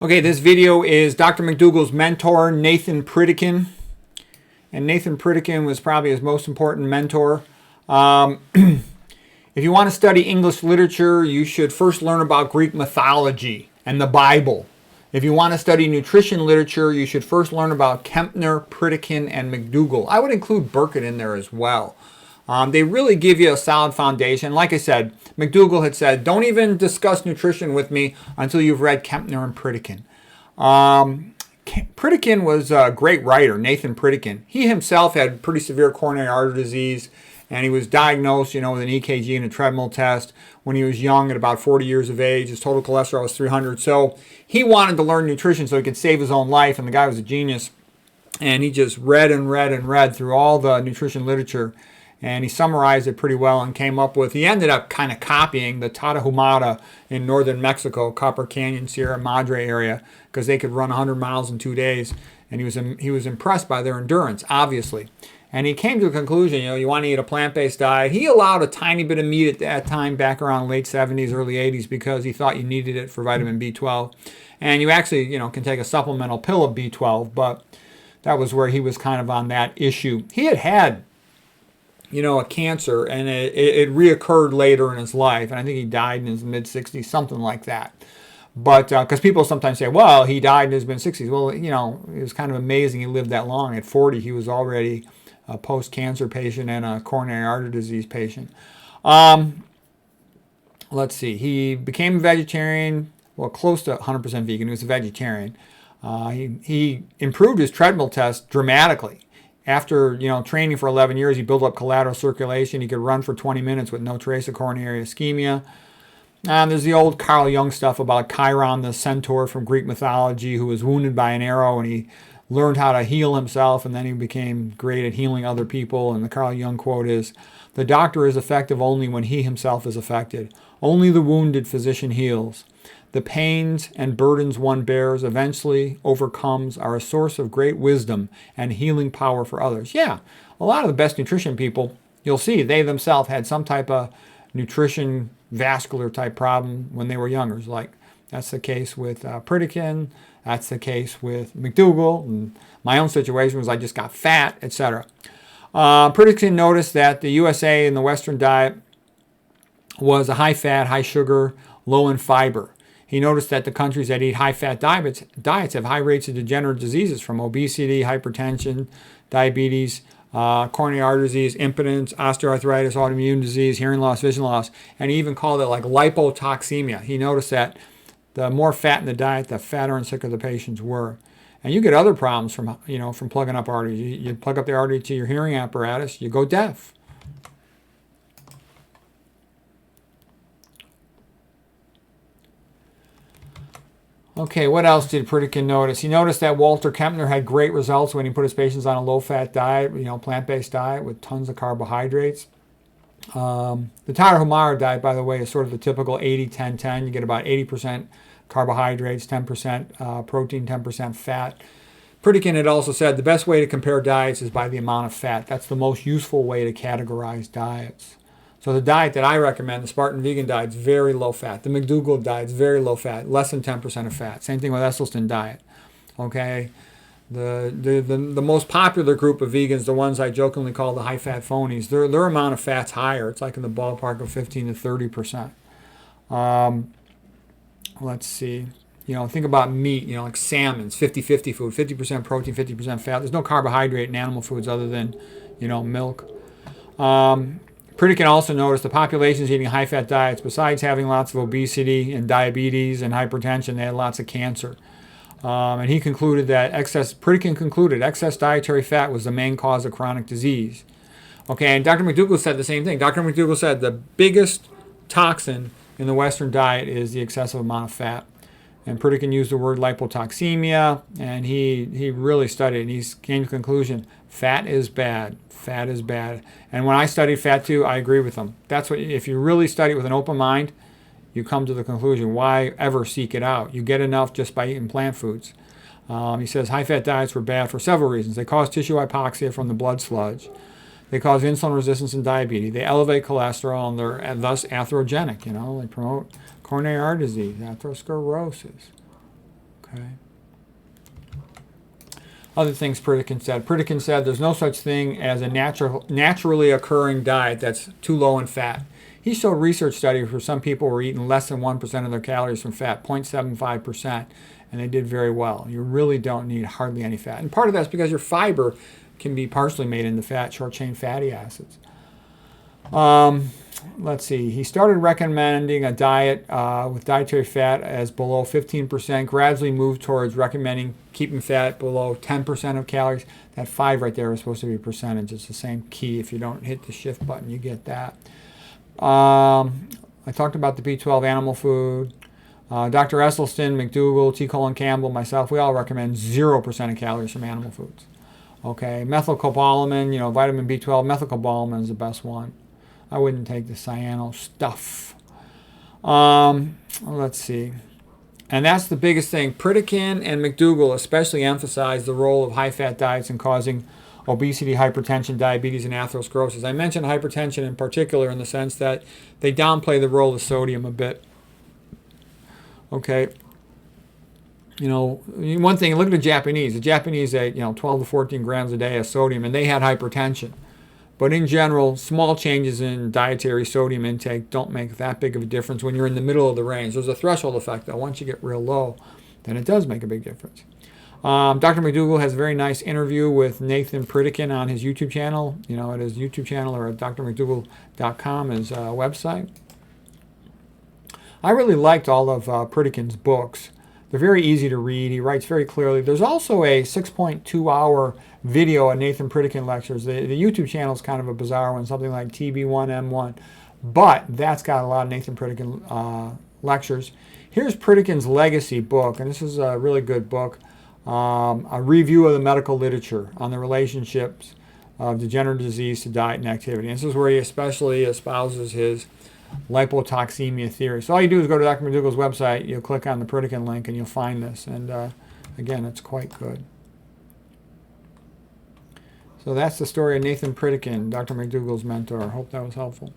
Okay, this video is Dr. McDougall's mentor, Nathan Pritikin. And Nathan Pritikin was probably his most important mentor. If you want to study English literature, you should first learn about Greek mythology and the Bible. If you want to study nutrition literature, you should first learn about Kempner, Pritikin, and McDougall. I would include Burkitt in there as well. They really give you a solid foundation. Like I said, McDougall had said, don't even discuss nutrition with me until you've read Kempner and Pritikin. Pritikin was a great writer, Nathan Pritikin. He himself had pretty severe coronary artery disease, and he was diagnosed, with an EKG and a treadmill test when he was young at about 40 years of age. His total cholesterol was 300. So he wanted to learn nutrition so he could save his own life, and the guy was a genius. And he just read and read and read through all the nutrition literature. And he summarized it pretty well and came up with, he ended up kind of copying the Tarahumara in northern Mexico, Copper Canyon, Sierra Madre area, because they could run 100 miles in 2 days. And he was impressed by their endurance, obviously. And he came to a conclusion, you want to eat a plant-based diet. He allowed a tiny bit of meat at that time, back around late 70s, early 80s, because he thought you needed it for vitamin B12. And you actually, can take a supplemental pill of B12, but that was where he was kind of on that issue. He had a cancer, and it reoccurred later in his life, and I think he died in his mid-60s, something like that. But because people sometimes say, well, he died in his mid-60s. Well, it was kind of amazing he lived that long. At 40, he was already a post-cancer patient and a coronary artery disease patient. Let's see. He became a vegetarian, well, close to 100% vegan. He was a vegetarian. He improved his treadmill test dramatically. After training for 11 years, he built up collateral circulation. He could run for 20 minutes with no trace of coronary ischemia. And there's the old Carl Jung stuff about Chiron, the centaur from Greek mythology, who was wounded by an arrow, and he learned how to heal himself, and then he became great at healing other people. And the Carl Jung quote is, "The doctor is effective only when he himself is affected. Only the wounded physician heals. The pains and burdens one bears, eventually overcomes, are a source of great wisdom and healing power for others." Yeah, a lot of the best nutrition people, you'll see, they themselves had some type of nutrition, vascular type problem when they were younger. Like, that's the case with Pritikin, that's the case with McDougall, and my own situation was I just got fat, etc. Pritikin noticed that the USA and the Western diet was a high-fat, high-sugar, low in fiber. He noticed that the countries that eat high-fat diets have high rates of degenerative diseases, from obesity, hypertension, diabetes, coronary artery disease, impotence, osteoarthritis, autoimmune disease, hearing loss, vision loss, and he even called it like lipotoxemia. He noticed that the more fat in the diet, the fatter and sicker the patients were. And you get other problems from plugging up arteries. You plug up the artery to your hearing apparatus, you go deaf. Okay, what else did Pritikin notice? He noticed that Walter Kempner had great results when he put his patients on a low-fat diet, plant-based diet with tons of carbohydrates. The Tarahumara diet, by the way, is sort of the typical 80-10-10. You get about 80% carbohydrates, 10% protein, 10% fat. Pritikin had also said the best way to compare diets is by the amount of fat. That's the most useful way to categorize diets. So the diet that I recommend, the Spartan vegan diet, is very low fat. The McDougall diet is very low fat, less than 10% of fat. Same thing with Esselstyn diet. Okay, the most popular group of vegans, the ones I jokingly call the high fat phonies, their amount of fat's higher. It's like in the ballpark of 15 to 30%. Let's see. Think about meat. Like salmon's 50-50 food, 50% protein, 50% fat. There's no carbohydrate in animal foods other than milk. Pritikin also noticed the populations eating high-fat diets, besides having lots of obesity and diabetes and hypertension, they had lots of cancer. And he concluded that Pritikin concluded excess dietary fat was the main cause of chronic disease. Okay, and Dr. McDougall said the same thing. Dr. McDougall said the biggest toxin in the Western diet is the excessive amount of fat. And Pritikin used the word lipotoxemia, and he really studied, and he came to the conclusion, fat is bad. Fat is bad. And when I studied fat too, I agree with him. That's what, if you really study it with an open mind, you come to the conclusion, why ever seek it out? You get enough just by eating plant foods. He says high-fat diets were bad for several reasons. They cause tissue hypoxia from the blood sludge. They cause insulin resistance and diabetes. They elevate cholesterol, and they're thus atherogenic. They promote coronary artery disease, atherosclerosis. Okay. Other things Pritikin said. Pritikin said there's no such thing as a naturally occurring diet that's too low in fat. He showed research studies where some people were eating less than 1% of their calories from fat, 0.75%, and they did very well. You really don't need hardly any fat. And part of that's because your fiber can be partially made into fat, short-chain fatty acids. Let's see. He started recommending a diet with dietary fat as below 15%, gradually moved towards recommending keeping fat below 10% of calories. That 5 right there is supposed to be percentage. It's the same key. If you don't hit the shift button, you get that. I talked about the B12 animal food. Dr. Esselstyn, McDougall, T. Colin Campbell, myself, we all recommend 0% of calories from animal foods. Okay, methylcobalamin, vitamin B12, methylcobalamin is the best one. I wouldn't take the cyano stuff. Let's see. And that's the biggest thing. Pritikin and McDougall especially emphasize the role of high-fat diets in causing obesity, hypertension, diabetes, and atherosclerosis. I mentioned hypertension in particular in the sense that they downplay the role of sodium a bit. Okay. One thing, look at the Japanese. The Japanese ate, 12 to 14 grams a day of sodium, and they had hypertension. But in general, small changes in dietary sodium intake don't make that big of a difference when you're in the middle of the range. There's a threshold effect, though. Once you get real low, then it does make a big difference. Dr. McDougall has a very nice interview with Nathan Pritikin on his YouTube channel, at his YouTube channel or at drmcdougall.com, his website. I really liked all of Pritikin's books. They're very easy to read. He writes very clearly. There's also a 6.2-hour video of Nathan Pritikin lectures. The YouTube channel is kind of a bizarre one, something like TB1M1. But that's got a lot of Nathan Pritikin lectures. Here's Pritikin's legacy book, and this is a really good book. A review of the medical literature on the relationships of degenerative disease to diet and activity. And this is where he especially espouses his lipotoxemia theory. So all you do is go to Dr. McDougall's website, you'll click on the Pritikin link, and you'll find this. And again, it's quite good. So that's the story of Nathan Pritikin, Dr. McDougall's mentor. I hope that was helpful.